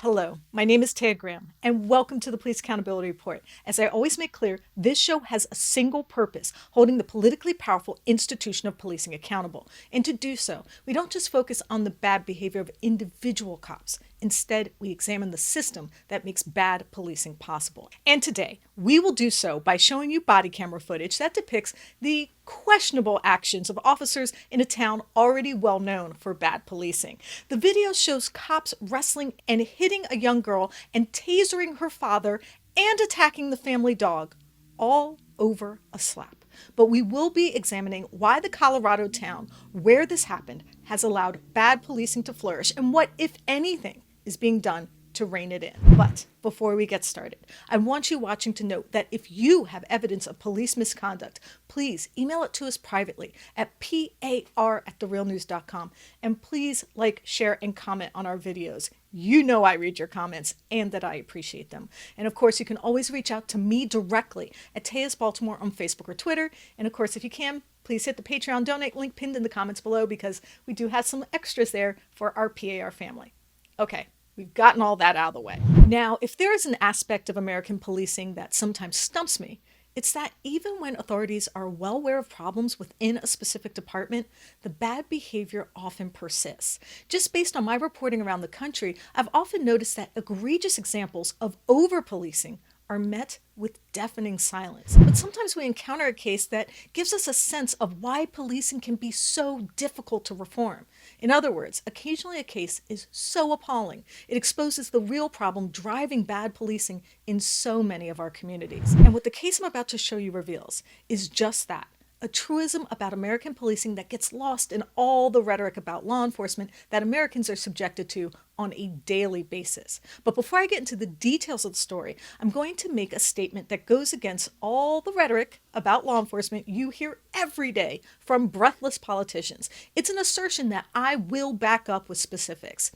Hello, my name is Taya Graham, and welcome to the Police Accountability Report. As I always make clear, this show has a single purpose, holding the politically powerful institution of policing accountable. And to do so, we don't just focus on the bad behavior of individual cops. Instead, we examine the system that makes bad policing possible. And today, we will do so by showing you body camera footage that depicts the questionable actions of officers in a town already well known for bad policing. The video shows cops wrestling and hitting a young girl and tasering her father and attacking the family dog, all over a slap. But we will be examining why the Colorado town where this happened has allowed bad policing to flourish and what, if anything, is being done to rein it in. But before we get started, I want you watching to note that if you have evidence of police misconduct, please email it to us privately at par@therealnews.com, and please like, share, and comment on our videos. You know I read your comments and that I appreciate them. And of course, you can always reach out to me directly at Tayas Baltimore on Facebook or Twitter. And of course, if you can, please hit the Patreon donate link pinned in the comments below, because we do have some extras there for our PAR family. Okay. We've gotten all that out of the way. Now, if there is an aspect of American policing that sometimes stumps me, it's that even when authorities are well aware of problems within a specific department, the bad behavior often persists. Just based on my reporting around the country, I've often noticed that egregious examples of over-policing are met with deafening silence. But sometimes we encounter a case that gives us a sense of why policing can be so difficult to reform. In other words, occasionally a case is so appalling, it exposes the real problem driving bad policing in so many of our communities. And what the case I'm about to show you reveals is just that. A truism about American policing that gets lost in all the rhetoric about law enforcement that Americans are subjected to on a daily basis. But before I get into the details of the story, I'm going to make a statement that goes against all the rhetoric about law enforcement you hear every day from breathless politicians. It's an assertion that I will back up with specifics.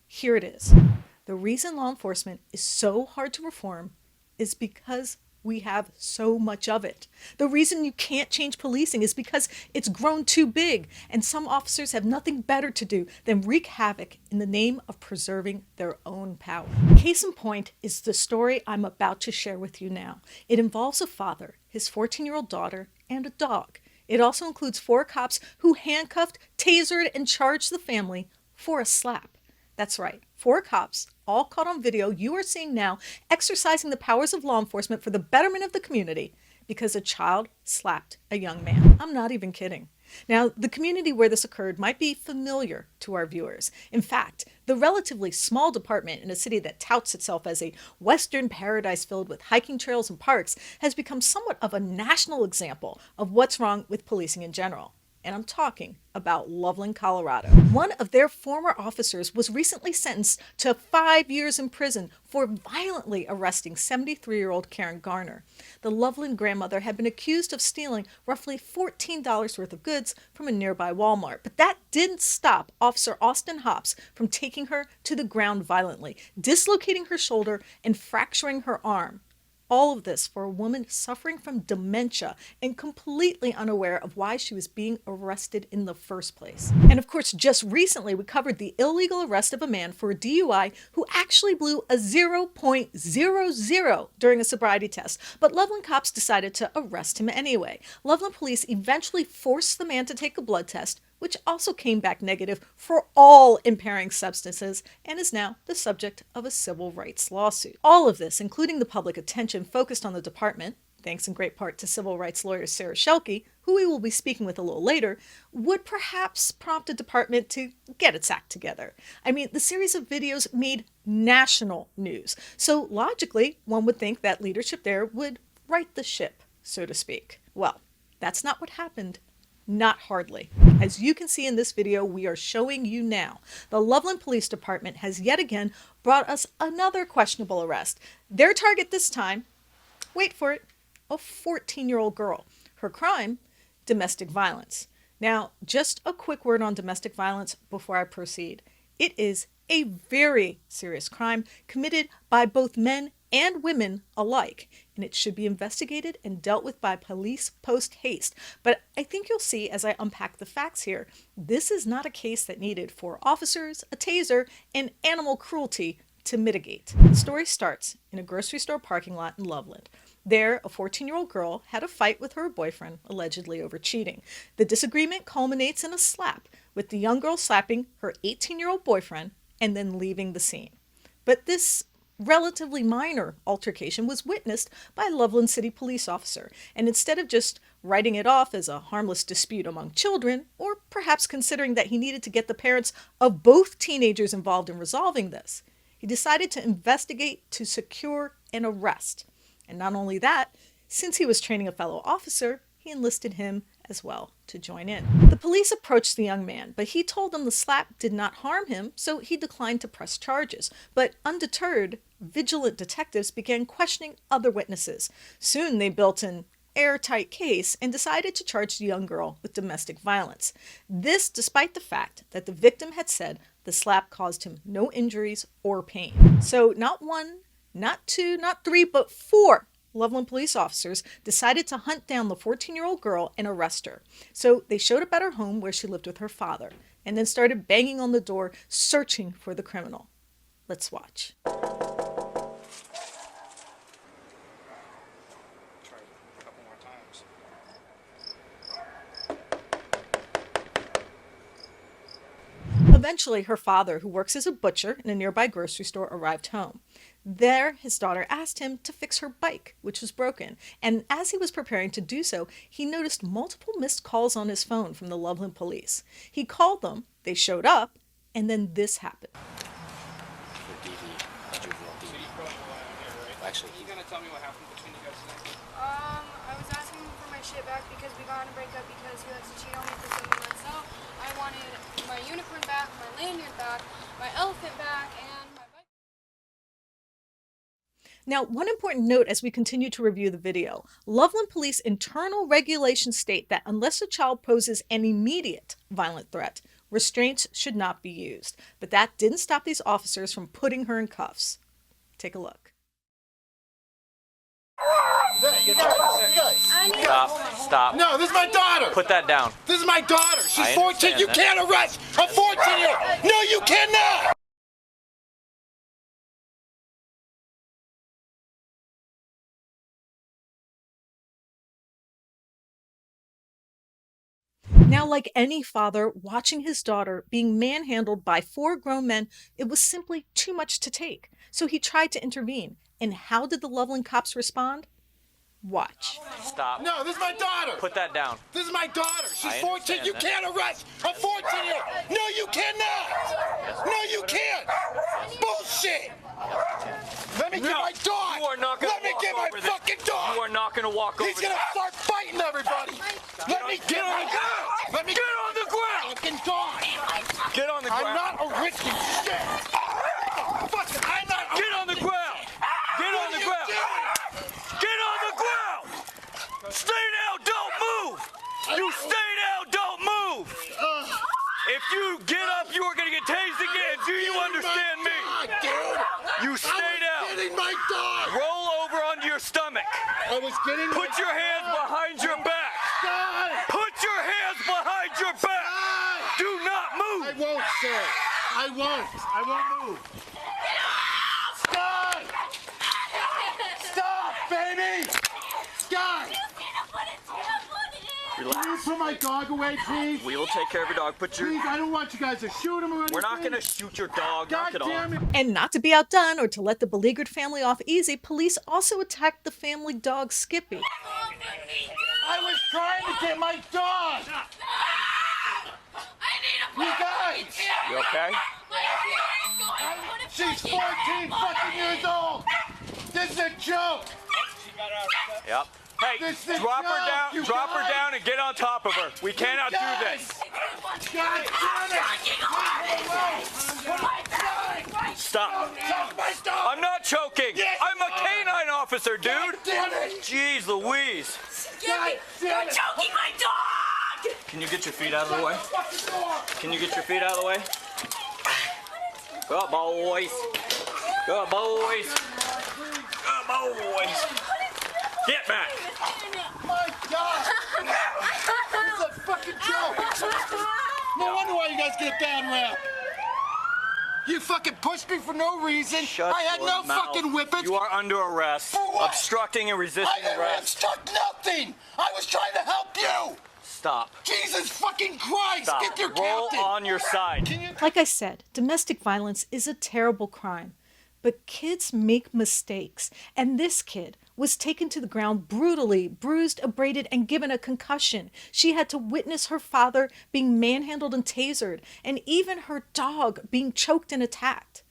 Here it is. The reason law enforcement is so hard to reform is because we have so much of it. The reason you can't change policing is because it's grown too big, and some officers have nothing better to do than wreak havoc in the name of preserving their own power. Case in point is the story I'm about to share with you now. It involves a father, his 14-year-old daughter, and a dog. It also includes 4 cops who handcuffed, tasered, and charged the family for a slap. That's right, 4 cops, all caught on video you are seeing now, exercising the powers of law enforcement for the betterment of the community because a child slapped a young man. I'm not even kidding. Now, the community where this occurred might be familiar to our viewers. In fact, the relatively small department in a city that touts itself as a Western paradise filled with hiking trails and parks has become somewhat of a national example of what's wrong with policing in general. And I'm talking about Loveland, Colorado. One of their former officers was recently sentenced to 5 years in prison for violently arresting 73-year-old Karen Garner. The Loveland grandmother had been accused of stealing roughly $14 worth of goods from a nearby Walmart. But that didn't stop Officer Austin Hops from taking her to the ground violently, dislocating her shoulder and fracturing her arm. All of this for a woman suffering from dementia and completely unaware of why she was being arrested in the first place. And of course, just recently we covered the illegal arrest of a man for a DUI who actually blew a 0.00 during a sobriety test, but Loveland cops decided to arrest him anyway. Loveland police eventually forced the man to take a blood test, which also came back negative for all impairing substances and is now the subject of a civil rights lawsuit. All of this, including the public attention focused on the department, thanks in great part to civil rights lawyer Sarah Shelkey, who we will be speaking with a little later, would perhaps prompt the department to get its act together. I mean, the series of videos made national news, so logically, one would think that leadership there would right the ship, so to speak. Well, that's not what happened. Not hardly. As you can see in this video we are showing you now, the Loveland Police Department has yet again brought us another questionable arrest. Their target this time, wait for it, a 14-year-old girl. Her crime, domestic violence. Now, just a quick word on domestic violence before I proceed. It is a very serious crime committed by both men and women alike, and it should be investigated and dealt with by police post haste. But I think you'll see as I unpack the facts here, this is not a case that needed 4 officers, a taser, and animal cruelty to mitigate. The story starts in a grocery store parking lot in Loveland. There, a 14-year-old girl had a fight with her boyfriend, allegedly over cheating. The disagreement culminates in a slap, with the young girl slapping her 18-year-old boyfriend and then leaving the scene. But this relatively minor altercation was witnessed by a Loveland City police officer, and instead of just writing it off as a harmless dispute among children, or perhaps considering that he needed to get the parents of both teenagers involved in resolving this, he decided to investigate to secure an arrest. And not only that, since he was training a fellow officer, he enlisted him as well to join in. The police approached the young man, but he told them the slap did not harm him, so he declined to press charges. But undeterred, vigilant detectives began questioning other witnesses. Soon they built an airtight case and decided to charge the young girl with domestic violence. This despite the fact that the victim had said the slap caused him no injuries or pain. So not one, not two, not three, but 4 Loveland police officers decided to hunt down the 14-year-old girl and arrest her. So they showed up at her home where she lived with her father, and then started banging on the door, searching for the criminal. Let's watch. Eventually, her father, who works as a butcher in a nearby grocery store, arrived home. There, his daughter asked him to fix her bike, which was broken, and as he was preparing to do so, he noticed multiple missed calls on his phone from the Loveland police. He called them, they showed up, and then this happened. Actually, you gonna tell me what happened between you guys tonight? I was asking him for my shit back because we got in a breakup because he likes to cheat on me for some months. So I wanted my unicorn back, my lanyard back, my elephant back, and my bike. Now, one important note as we continue to review the video, Loveland Police internal regulations state that unless a child poses an immediate violent threat, restraints should not be used. But that didn't stop these officers from putting her in cuffs. Take a look. Stop. No, this is my daughter. Put that down. This is my daughter. She's 14. You can't arrest a 14-year-old. No, you cannot. Now, like any father watching his daughter being manhandled by 4 grown men, it was simply too much to take. So he tried to intervene. And how did the Loveland cops respond? Watch. Stop. No, this is my daughter. Put that down. This is my daughter. She's I 14. You understand can't arrest a 14-year-old. No, you cannot. No, you can't. Bullshit. Let me get my dog. You are not gonna Let me walk get my over there. fucking dog. You are not going to walk over He's gonna start fighting everybody. Let me get my dog. Let me Get on the ground. fucking dog. Get on the ground. I'm not a rich shit. Fucking, I'm not. Get on the ground. Get on the ground. Get on the ground. Stay down. Don't move. You stay down. Don't move. If you get up, you are going to get tased again. Do you understand me? You stay down. Getting my dog. Roll over onto your stomach. I was getting. Put your hands behind your back. Put your hands behind your back. Do not I move. won't, sir. I won't. I won't move. Sky! Stop, baby! Sky! Can you put my dog away, please? We will take care of your dog. Put your. Please, I don't want you guys to shoot him or anything. We're not going to shoot your dog. Knock God it damn off. it. And not to be outdone or to let the beleaguered family off easy, police also attacked the family dog Skippy. I was trying to get my dog! You guys! You okay? She's 14 fucking years old! This is a joke! Yep. Hey, This is drop her joke, down. you Drop her guys. down and get on top of her. We cannot do this. God damn it! Stop. Choke my dog! I'm not choking. Yes, I'm a you are. canine officer, dude. God damn it! Jeez Louise. God damn it! Choking my dog! Can you get your feet out of the way? Fucking door! Can you get your feet out of the way? Good boys. Good boys. Good boys. Get back. My God! This is a fucking joke! No wonder why you guys get a bad rap. You fucking pushed me for no reason. Shut I had your no mouth. fucking weapons. You are under arrest. For what? Obstructing and resisting I arrest. obstruct nothing. I was trying to help you. Stop. Jesus fucking Christ. Stop. Get your Roll captain. on your side. Can you... Like I said, domestic violence is a terrible crime. But kids make mistakes. And this kid was taken to the ground brutally, bruised, abraded, and given a concussion. She had to witness her father being manhandled and tasered, and even her dog being choked and attacked.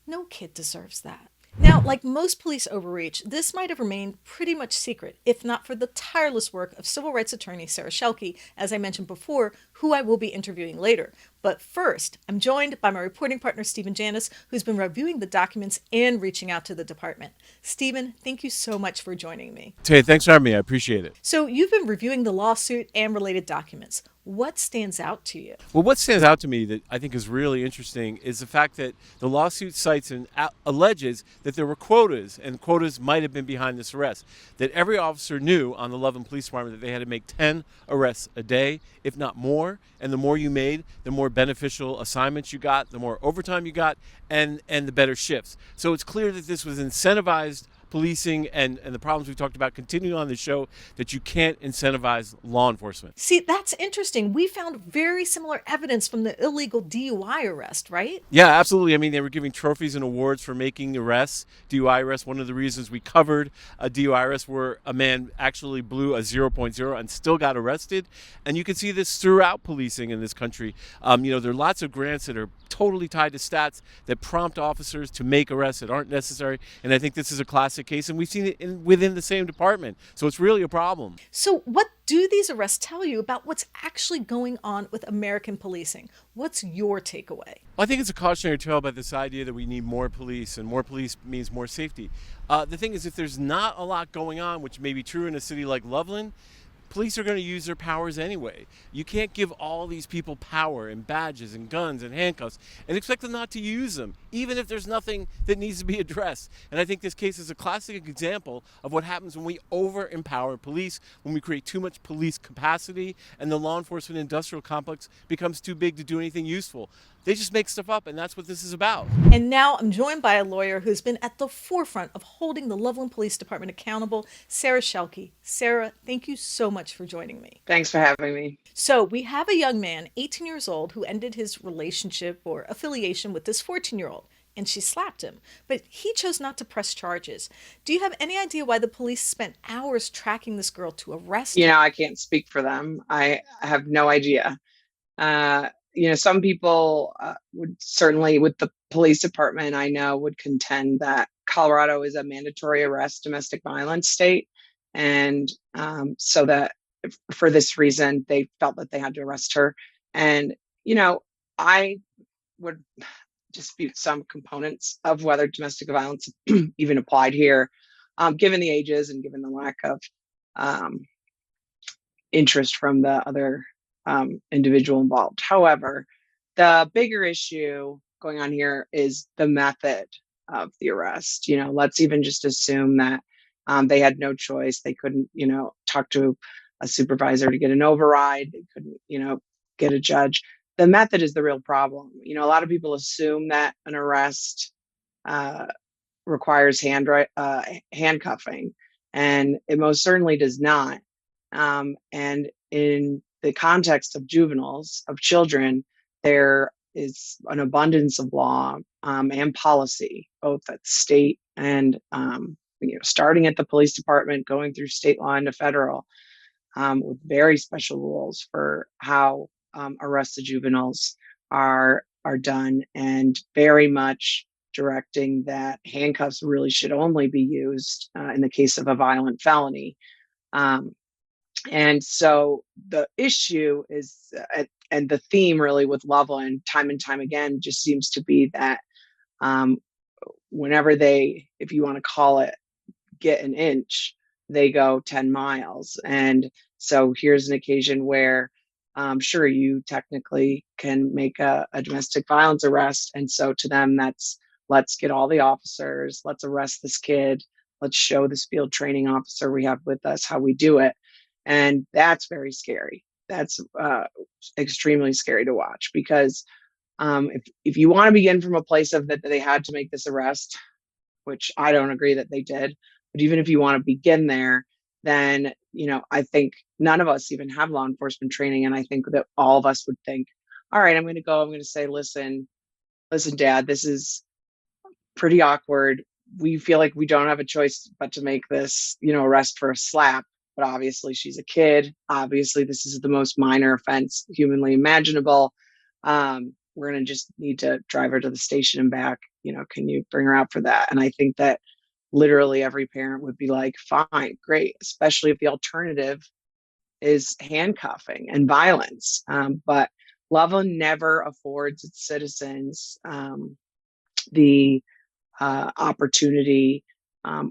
No kid deserves that. Now, like most police overreach, this might have remained pretty much secret, if not for the tireless work of civil rights attorney Sarah Shelkey, as I mentioned before, who I will be interviewing later. But first, I'm joined by my reporting partner, Stephen Janis, who's been reviewing the documents and reaching out to the department. Stephen, thank you so much for joining me. Tay, thanks for having me. I appreciate it. So you've been reviewing the lawsuit and related documents. What stands out to you? Well, what stands out to me that I think is really interesting is the fact that the lawsuit cites and alleges that there were quotas, and quotas might have been behind this arrest, that every officer knew on the Loveland Police Department that they had to make 10 arrests a day, if not more, and the more you made, the more beneficial assignments you got, the more overtime you got, and the better shifts. So it's clear that this was incentivized policing and the problems we talked about continuing on the show, that you can't incentivize law enforcement. See, that's interesting. We found very similar evidence from the illegal DUI arrest, right? Yeah, absolutely. I mean, they were giving trophies and awards for making arrests, DUI arrests. One of the reasons we covered a DUI arrest where a man actually blew a 0.0 and still got arrested. And you can see this throughout policing in this country. There are lots of grants that are totally tied to stats that prompt officers to make arrests that aren't necessary. And I think this is a classic case, and we've seen it within the same department. So it's really a problem. So what do these arrests tell you about what's actually going on with American policing? What's your takeaway? Well, I think it's a cautionary tale about this idea that we need more police, and more police means more safety. The thing is, if there's not a lot going on, which may be true in a city like Loveland, police are going to use their powers anyway. You can't give all these people power and badges and guns and handcuffs and expect them not to use them, even if there's nothing that needs to be addressed. And I think this case is a classic example of what happens when we over-empower police, when we create too much police capacity, and the law enforcement industrial complex becomes too big to do anything useful. They just make stuff up, and that's what this is about. And now I'm joined by a lawyer who's been at the forefront of holding the Loveland Police Department accountable, Sarah Shelkey. Sarah, thank you so much for joining me. Thanks for having me. So we have a young man, 18 years old, who ended his relationship or affiliation with this 14-year-old, and she slapped him. But he chose not to press charges. Do you have any idea why the police spent hours tracking this girl to arrest her? I can't speak for them. I have no idea. Some people would certainly, with the police department, I know, would contend that Colorado is a mandatory arrest domestic violence state. And so that for this reason, they felt that they had to arrest her. And, I would dispute some components of whether domestic violence even applied here, given the ages and given the lack of interest from the other individual involved. However, the bigger issue going on here is the method of the arrest. Let's even just assume that they had no choice. They couldn't, talk to a supervisor to get an override. They couldn't, get a judge. The method is the real problem. A lot of people assume that an arrest requires handcuffing, and it most certainly does not. And in the context of juveniles, of children, there is an abundance of law and policy, both at state and starting at the police department, going through state law into federal, with very special rules for how arrested juveniles are done, and very much directing that handcuffs really should only be used in the case of a violent felony. And so the issue is, and the theme really with Loveland, time and time again, just seems to be that whenever they, if you want to call it, get an inch, they go 10 miles. And so here's an occasion where, sure, you technically can make a domestic violence arrest. And so to them, that's, let's get all the officers, let's arrest this kid, let's show this field training officer we have with us how we do it. And that's very scary. That's extremely scary to watch, because If you want to begin from a place of that they had to make this arrest, which I don't agree that they did, but even if you want to begin there, then, I think none of us even have law enforcement training. And I think that all of us would think, all right, I'm going to say, listen, Dad, this is pretty awkward. We feel like we don't have a choice but to make this, arrest for a slap. But obviously she's a kid. Obviously this is the most minor offense humanly imaginable. We're going to just need to drive her to the station and back. Can you bring her out for that? And I think that literally every parent would be like, fine, great, especially if the alternative is handcuffing and violence. But Loveland never affords its citizens the opportunity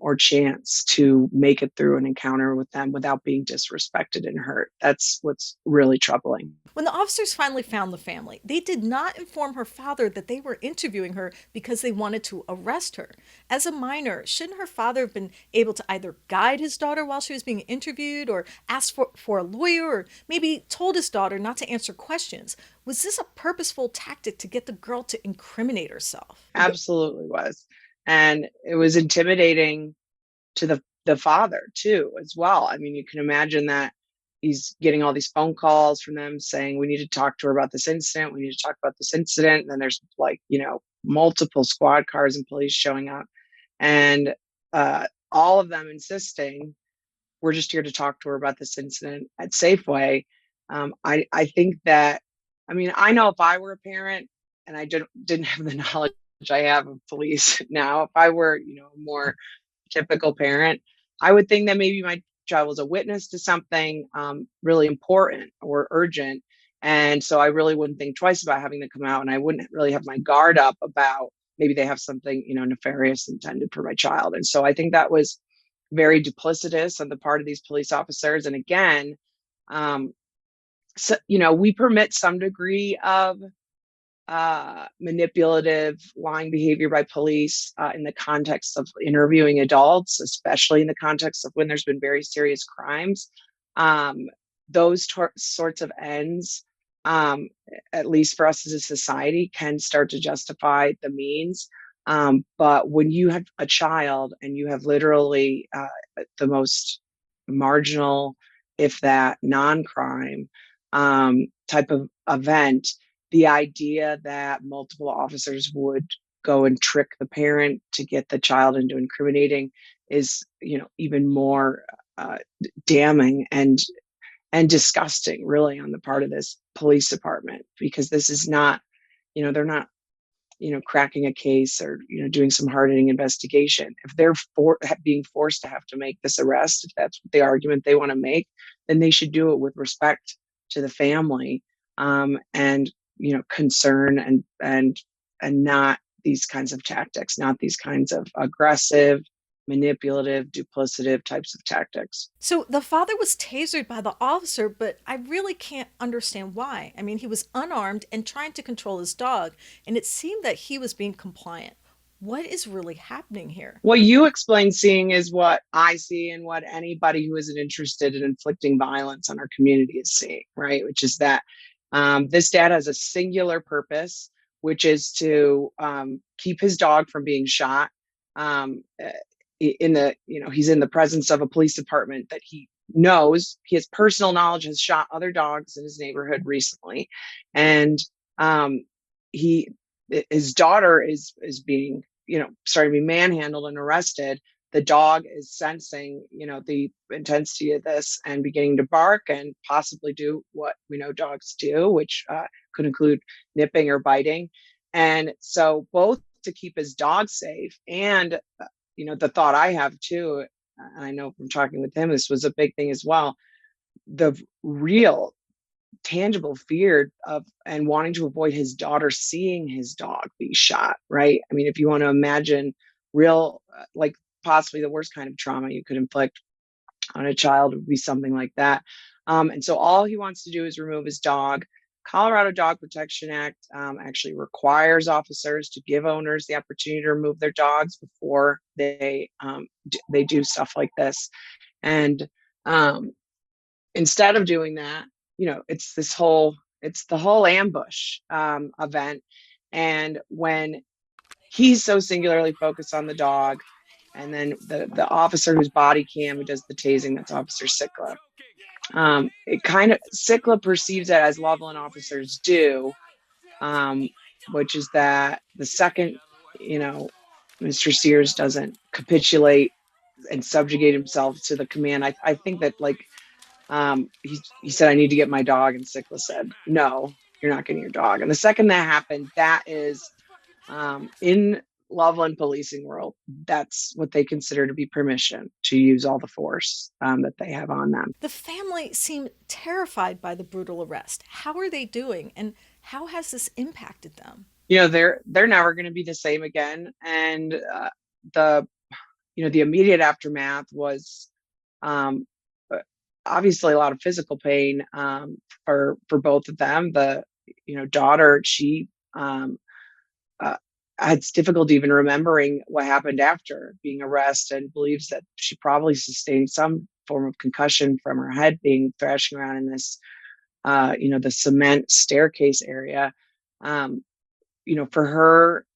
or chance to make it through an encounter with them without being disrespected and hurt. That's what's really troubling. When the officers finally found the family, they did not inform her father that they were interviewing her because they wanted to arrest her. As a minor, shouldn't her father have been able to either guide his daughter while she was being interviewed, or ask for a lawyer, or maybe told his daughter not to answer questions? Was this a purposeful tactic to get the girl to incriminate herself? Absolutely was. And it was intimidating to the father too, as well. I mean, you can imagine that he's getting all these phone calls from them saying, we need to talk to her about this incident. We need to talk about this incident. And then there's multiple squad cars and police showing up, and all of them insisting, we're just here to talk to her about this incident at Safeway. I think that, I know if I were a parent and I didn't have the knowledge I have of police now, if I were, a more typical parent, I would think that maybe my child was a witness to something really important or urgent. And so I really wouldn't think twice about having them come out, and I wouldn't really have my guard up about maybe they have something, nefarious intended for my child. And so I think that was very duplicitous on the part of these police officers. And again, we permit some degree of manipulative lying behavior by police in the context of interviewing adults, especially in the context of when there's been very serious crimes. Those sorts of ends, at least for us as a society, can start to justify the means. But when you have a child and you have literally the most marginal, if that, non-crime type of event, the idea that multiple officers would go and trick the parent to get the child into incriminating is, even more damning and disgusting, really, on the part of this police department, because this is not, they're not, cracking a case or, doing some hard-hitting investigation. If they're being forced to have to make this arrest, if that's the argument they want to make, then they should do it with respect to the family, and concern, and not these kinds of tactics, not these kinds of aggressive, manipulative, duplicative types of tactics. So the father was tasered by the officer, but I really can't understand why. I mean, he was unarmed and trying to control his dog, and it seemed that he was being compliant. What is really happening here? What you explain seeing is what I see, and what anybody who isn't interested in inflicting violence on our community is seeing, right? Which is that this dad has a singular purpose, which is to keep his dog from being shot. He's in the presence of a police department that he knows, he has personal knowledge, has shot other dogs in his neighborhood recently, and his daughter is being, starting to be manhandled and arrested. The dog is sensing, the intensity of this and beginning to bark and possibly do what we know dogs do, which could include nipping or biting. And so both to keep his dog safe and, the thought I have too, and I know from talking with him, this was a big thing as well, the real tangible fear of and wanting to avoid his daughter seeing his dog be shot, right? I mean, if you want to imagine real, like possibly the worst kind of trauma you could inflict on a child would be something like that. And so all he wants to do is remove his dog. Colorado Dog Protection Act actually requires officers to give owners the opportunity to remove their dogs before they do stuff like this. And instead of doing that, it's this whole It's the whole ambush event. And when he's so singularly focused on the dog, and then the officer whose body cam who does the tasing, that's Officer Sikla. It kind of Sikla perceives it as Loveland officers do, which is that the second, Mr. Sears doesn't capitulate and subjugate himself to the command. I think that he said, I need to get my dog, and Sikla said, no, you're not getting your dog. And the second that happened, that is in Loveland policing world, that's what they consider to be permission to use all the force that they have on them. The family seemed terrified by the brutal arrest. How are they doing, and how has this impacted them? They're never going to be the same again. And the the immediate aftermath was um, obviously a lot of physical pain for both of them. The daughter, she had difficulty even remembering what happened after being arrested, and believes that she probably sustained some form of concussion from her head being thrashing around in this the cement staircase area. For her,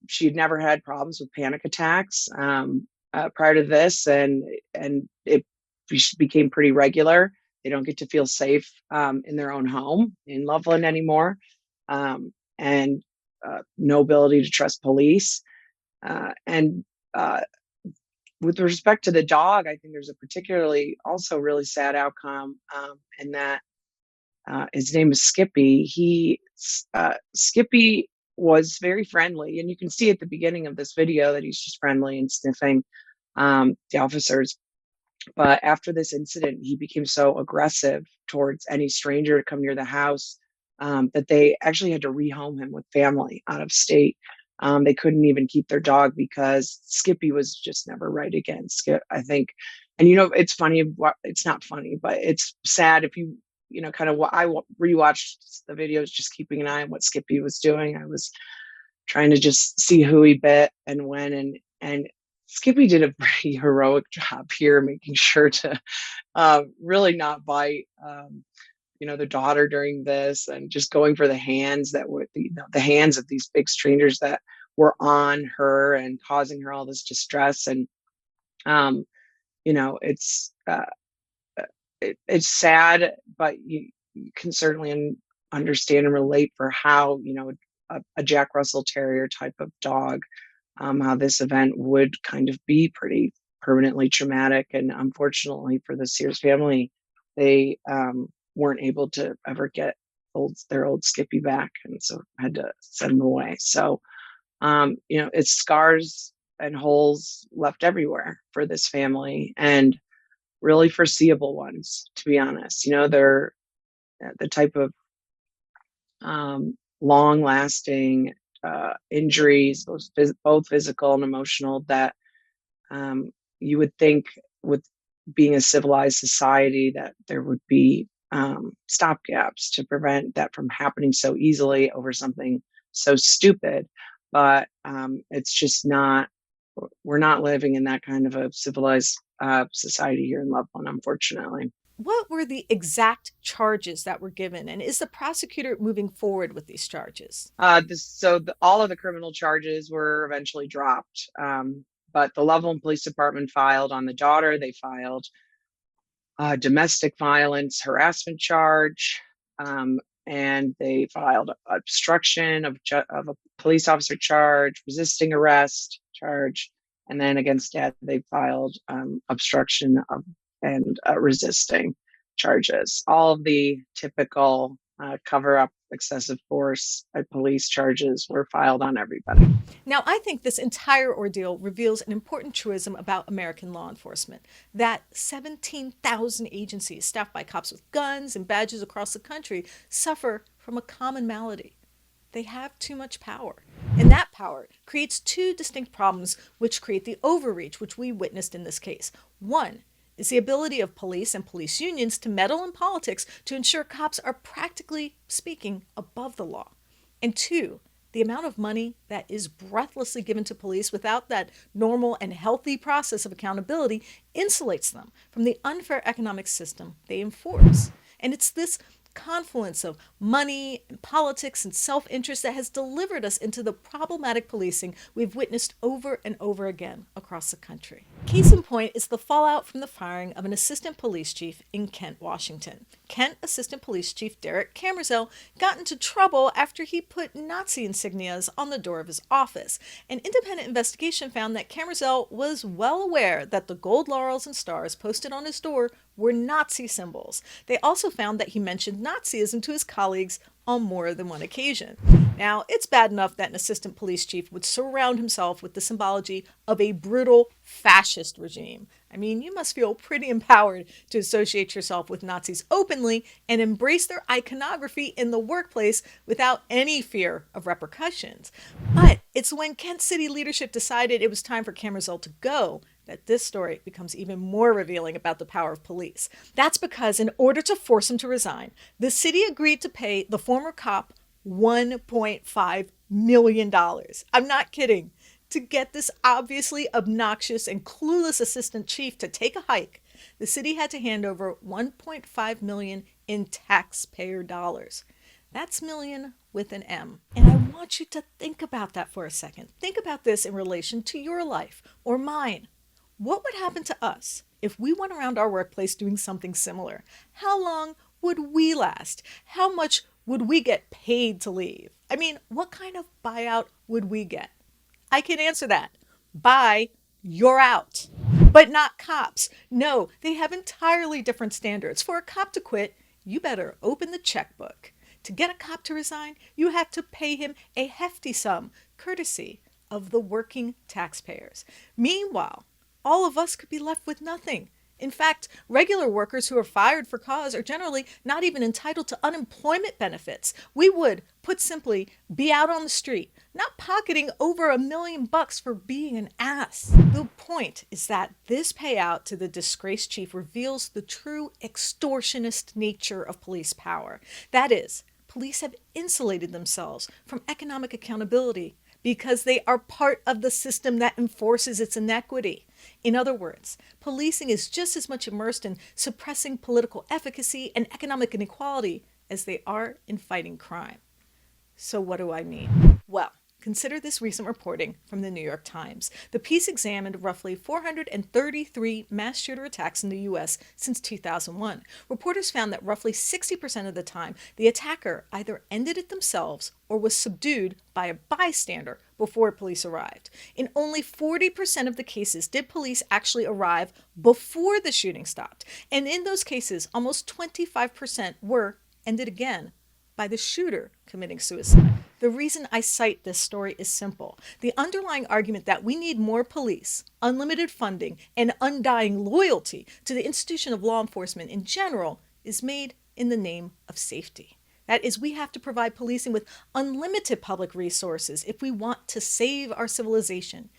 she had never had problems with panic attacks prior to this, and it became pretty regular. They don't get to feel safe in their own home in Loveland anymore, and no ability to trust police. And with respect to the dog, I think there's a particularly also really sad outcome in that his name is Skippy. Skippy was very friendly, and you can see at the beginning of this video that he's just friendly and sniffing the officers. But after this incident, he became so aggressive towards any stranger to come near the house that they actually had to rehome him with family out of state. They couldn't even keep their dog because Skippy was just never right again. I think, and it's funny. It's not funny, but it's sad if you kind of what I rewatched the videos, just keeping an eye on what Skippy was doing. I was trying to just see who he bit and when, and Skippy did a pretty heroic job here, making sure to really not bite, the daughter during this, and just going for the hands that were, the hands of these big strangers that were on her and causing her all this distress. And, it's sad, but you can certainly understand and relate for how, a Jack Russell Terrier type of dog, how this event would kind of be pretty permanently traumatic. And unfortunately for the Sears family, they weren't able to ever get their old Skippy back, and so had to send him away. So, it's scars and holes left everywhere for this family, and really foreseeable ones, to be honest. They're the type of long-lasting injuries, both physical and emotional, that you would think, with being a civilized society, that there would be stopgaps to prevent that from happening so easily over something so stupid. But it's just not. We're not living in that kind of a civilized society here in Loveland, unfortunately. What were the exact charges that were given, and is the prosecutor moving forward with these charges? All of the criminal charges were eventually dropped, but the Loveland Police Department filed on the daughter. They filed a domestic violence harassment charge, and they filed obstruction of a police officer charge, resisting arrest charge, and then against Dad they filed obstruction of and resisting charges. All of the typical cover up excessive force by police charges were filed on everybody. Now, I think this entire ordeal reveals an important truism about American law enforcement, that 17,000 agencies staffed by cops with guns and badges across the country suffer from a common malady. They have too much power. And that power creates two distinct problems which create the overreach which we witnessed in this case. One is the ability of police and police unions to meddle in politics to ensure cops are, practically speaking, above the law. And two, the amount of money that is breathlessly given to police without that normal and healthy process of accountability insulates them from the unfair economic system they enforce. And it's this confluence of money and politics and self-interest that has delivered us into the problematic policing we've witnessed over and over again across the country. Case in point is the fallout from the firing of an assistant police chief in Kent, Washington. Kent Assistant Police Chief Derek Camerzell got into trouble after he put Nazi insignias on the door of his office. An independent investigation found that Camerzell was well aware that the gold laurels and stars posted on his door were Nazi symbols. They also found that he mentioned Nazism to his colleagues on more than one occasion. Now, it's bad enough that an assistant police chief would surround himself with the symbology of a brutal fascist regime. I mean, you must feel pretty empowered to associate yourself with Nazis openly and embrace their iconography in the workplace without any fear of repercussions. But it's when Kent City leadership decided it was time for Camerzell to go that this story becomes even more revealing about the power of police. That's because in order to force him to resign, the city agreed to pay the former cop $1.5 million. I'm not kidding. To get this obviously obnoxious and clueless assistant chief to take a hike, the city had to hand over $1.5 million in taxpayer dollars. That's million with an M. And I want you to think about that for a second. Think about this in relation to your life or mine. What would happen to us if we went around our workplace doing something similar? How long would we last? How much would we get paid to leave? I mean, what kind of buyout would we get? I can answer that. Bye, you're out. But not cops. No, they have entirely different standards. For a cop to quit, you better open the checkbook. To get a cop to resign, you have to pay him a hefty sum, courtesy of the working taxpayers. Meanwhile, all of us could be left with nothing. In fact, regular workers who are fired for cause are generally not even entitled to unemployment benefits. We would, put simply, be out on the street, not pocketing over $1 million for being an ass. The point is that this payout to the disgraced chief reveals the true extortionist nature of police power. That is, police have insulated themselves from economic accountability because they are part of the system that enforces its inequity. In other words, policing is just as much immersed in suppressing political efficacy and economic inequality as they are in fighting crime. So what do I mean? Well, consider this recent reporting from the New York Times. The piece examined roughly 433 mass shooter attacks in the U.S. since 2001. Reporters found that roughly 60% of the time, the attacker either ended it themselves or was subdued by a bystander before police arrived. In only 40% of the cases did police actually arrive before the shooting stopped. And in those cases, almost 25% were ended again by the shooter committing suicide. The reason I cite this story is simple. The underlying argument that we need more police, unlimited funding, and undying loyalty to the institution of law enforcement in general is made in the name of safety. That is, we have to provide policing with unlimited public resources if we want to save our civilization.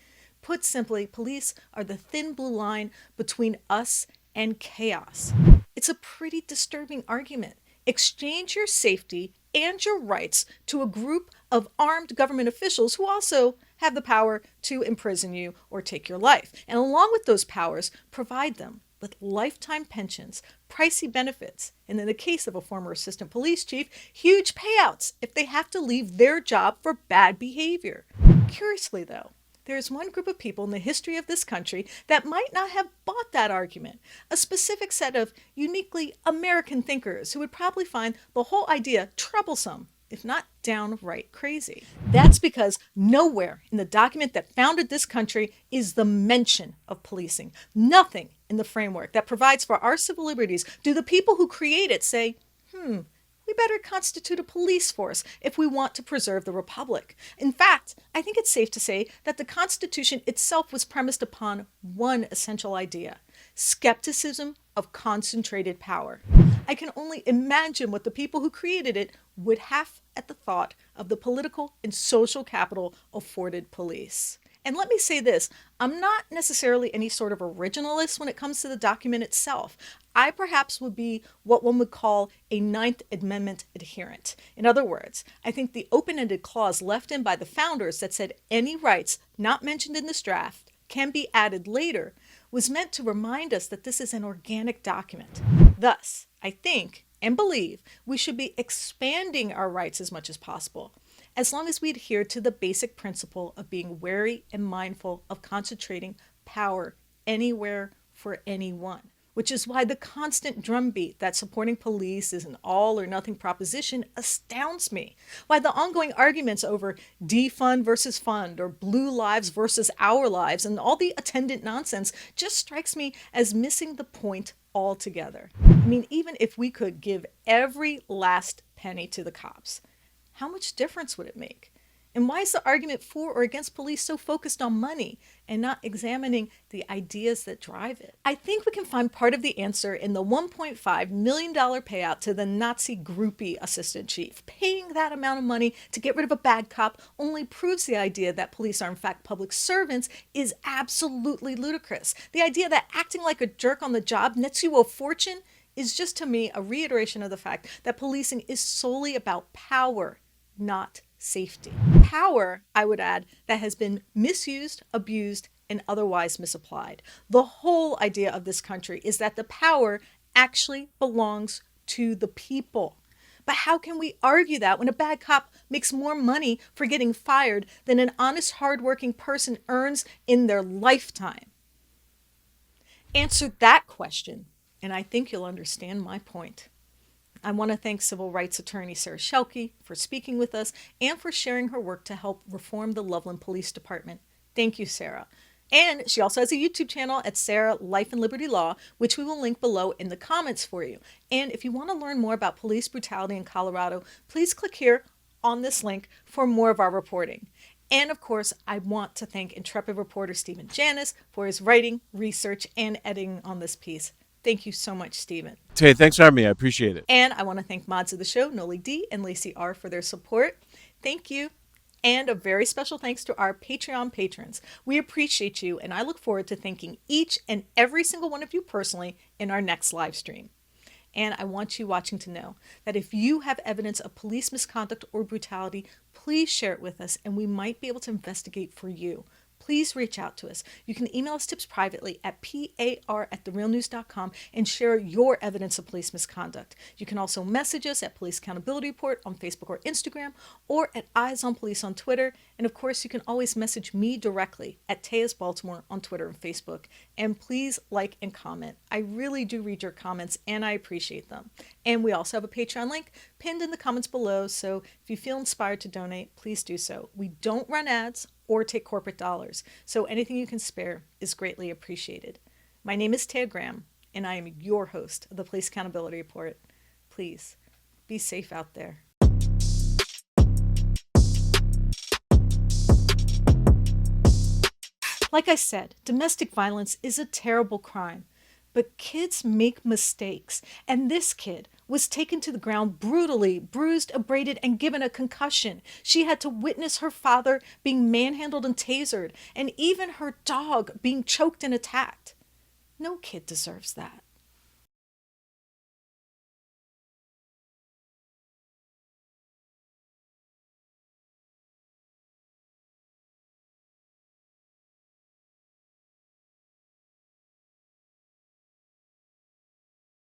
Put simply, police are the thin blue line between us and chaos. It's a pretty disturbing argument. Exchange your safety and your rights to a group of armed government officials who also have the power to imprison you or take your life. And along with those powers, provide them with lifetime pensions, pricey benefits, and in the case of a former assistant police chief, huge payouts if they have to leave their job for bad behavior. Curiously, though, there is one group of people in the history of this country that might not have bought that argument, a specific set of uniquely American thinkers who would probably find the whole idea troublesome, if not downright crazy. That's because nowhere in the document that founded this country is the mention of policing. Nothing in the framework that provides for our civil liberties do the people who create it say, we better constitute a police force if we want to preserve the republic. In fact, I think it's safe to say that the Constitution itself was premised upon one essential idea: skepticism of concentrated power. I can only imagine what the people who created it would have at the thought of the political and social capital afforded police. And let me say this, I'm not necessarily any sort of originalist when it comes to the document itself. I perhaps would be what one would call a Ninth Amendment adherent. In other words, I think the open-ended clause left in by the founders that said any rights not mentioned in this draft can be added later was meant to remind us that this is an organic document. Thus, I think and believe we should be expanding our rights as much as possible, as long as we adhere to the basic principle of being wary and mindful of concentrating power anywhere for anyone. Which is why the constant drumbeat that supporting police is an all or nothing proposition astounds me. Why the ongoing arguments over defund versus fund or blue lives versus our lives and all the attendant nonsense just strikes me as missing the point altogether. I mean, even if we could give every last penny to the cops, how much difference would it make? And why is the argument for or against police so focused on money and not examining the ideas that drive it? I think we can find part of the answer in the $1.5 million payout to the Nazi groupie assistant chief. Paying that amount of money to get rid of a bad cop only proves the idea that police are in fact public servants is absolutely ludicrous. The idea that acting like a jerk on the job nets you a fortune is just to me a reiteration of the fact that policing is solely about power, not safety. Power, I would add, that has been misused, abused, and otherwise misapplied. The whole idea of this country is that the power actually belongs to the people. But how can we argue that when a bad cop makes more money for getting fired than an honest, hardworking person earns in their lifetime? Answer that question, and I think you'll understand my point. I want to thank civil rights attorney Sarah Shelke for speaking with us and for sharing her work to help reform the Loveland Police Department. Thank you, Sarah. And she also has a YouTube channel at Sarah Life and Liberty Law, which we will link below in the comments for you. And if you want to learn more about police brutality in Colorado, please click here on this link for more of our reporting. And of course, I want to thank intrepid reporter Stephen Janis for his writing, research, and editing on this piece. Thank you so much, Stephen. Tay, thanks for having me. I appreciate it. And I want to thank mods of the show, Noli D and Lacey R, for their support. Thank you. And a very special thanks to our Patreon patrons. We appreciate you, and I look forward to thanking each and every single one of you personally in our next live stream. And I want you watching to know that if you have evidence of police misconduct or brutality, please share it with us, and we might be able to investigate for you. Please reach out to us. You can email us tips privately at par@therealnews.com and share your evidence of police misconduct. You can also message us at Police Accountability Report on Facebook or Instagram, or at Eyes on Police on Twitter. And of course, you can always message me directly at Taya's Baltimore on Twitter and Facebook. And please like and comment. I really do read your comments and I appreciate them. And we also have a Patreon link pinned in the comments below. So if you feel inspired to donate, please do so. We don't run ads or take corporate dollars, so anything you can spare is greatly appreciated. My name is Taya Graham, and I am your host of the Police Accountability Report. Please, be safe out there. Like I said, domestic violence is a terrible crime, but kids make mistakes, and this kid was taken to the ground brutally, bruised, abraded, and given a concussion. She had to witness her father being manhandled and tasered, and even her dog being choked and attacked. No kid deserves that.